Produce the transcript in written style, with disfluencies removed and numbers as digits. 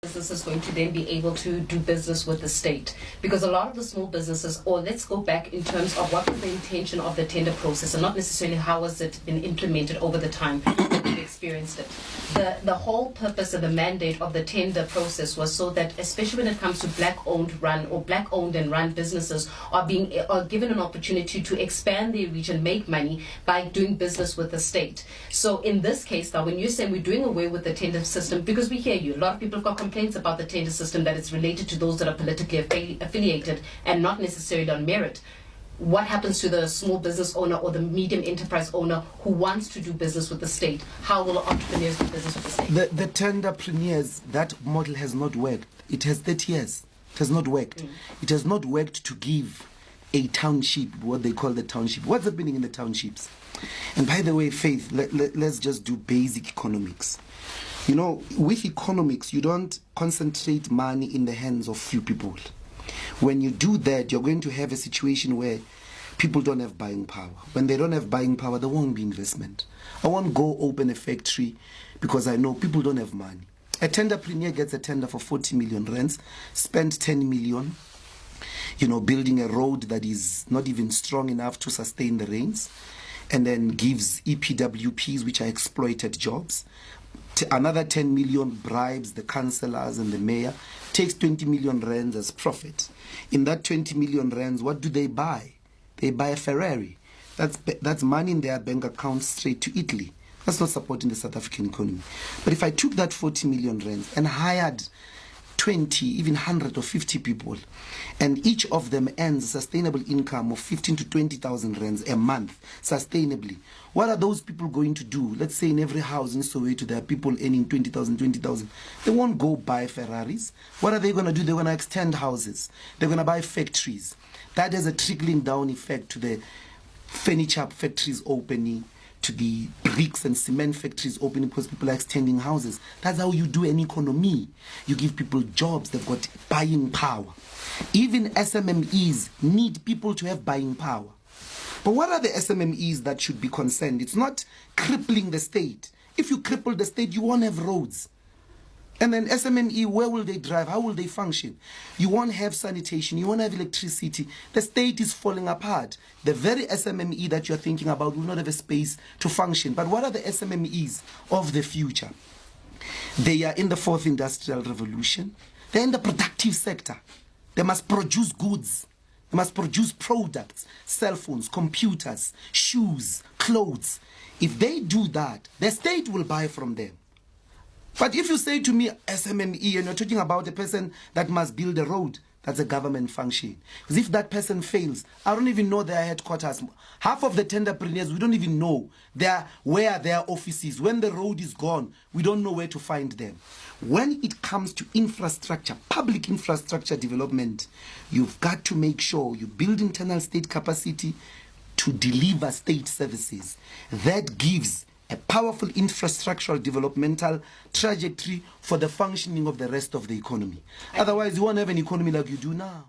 businesses going to then be able to do business with the state? Because a lot of the small businesses, or let's go back in terms of what was the intention of the tender process and not necessarily how has it been implemented over the time that we've experienced it. The whole purpose of the mandate of the tender process was so that, especially when it comes to black-owned and run businesses, are given an opportunity to expand their reach and make money by doing business with the state. So in this case now, when you're saying we're doing away with the tender system, because we hear you, a lot of people have got complaints about the tender system, that it's related to those that are politically affiliated and not necessarily on merit. What happens to the small business owner or the medium enterprise owner who wants to do business with the state? How will entrepreneurs do business with the state? The tenderpreneurs, that model has not worked. It has 30 years. It has not worked. It has not worked to give a township what they call the township. What's happening in the townships? And by the way, Faith, let's just do basic economics. You know, with economics, you don't concentrate money in the hands of few people. When you do that, you're going to have a situation where people don't have buying power. When they don't have buying power, there won't be investment. I won't go open a factory because I know people don't have money. A tenderpreneur gets a tender for 40 million rands, spend 10 million, building a road that is not even strong enough to sustain the rains, and then gives EPWPs, which are exploited jobs. Another 10 million bribes the councillors and the mayor, takes 20 million rands as profit. In that 20 million rands, what do they buy? They buy a Ferrari. That's money in their bank account straight to Italy. That's not supporting the South African economy. But if I took that 40 million rands and hired 20, even 100 or 50 people, and each of them earns a sustainable income of 15 to 20,000 rands a month, sustainably, what are those people going to do? Let's say in every house in Soweto there are people earning 20,000. They won't go buy Ferraris. What are they going to do? They're going to extend houses. They're going to buy factories. That has a trickling down effect to the furniture factories opening, to the bricks and cement factories opening because people are extending houses. That's how you do an economy. You give people jobs, they've got buying power. Even SMMEs need people to have buying power. But what are the SMMEs that should be concerned? It's not crippling the state. If you cripple the state, you won't have roads. And then SMME, where will they drive? How will they function? You won't have sanitation. You won't have electricity. The state is falling apart. The very SMME that you're thinking about will not have a space to function. But what are the SMMEs of the future? They are in the fourth industrial revolution. They're in the productive sector. They must produce goods. They must produce products, cell phones, computers, shoes, clothes. If they do that, the state will buy from them. But if you say to me SMME and you're talking about a person that must build a road, that's a government function. Because if that person fails, I don't even know their headquarters. Half of the tenderpreneurs, we don't even know where their office is. When the road is gone, we don't know where to find them. When it comes to infrastructure, public infrastructure development, you've got to make sure you build internal state capacity to deliver state services. That gives a powerful infrastructural developmental trajectory for the functioning of the rest of the economy. Otherwise, you won't have an economy like you do now.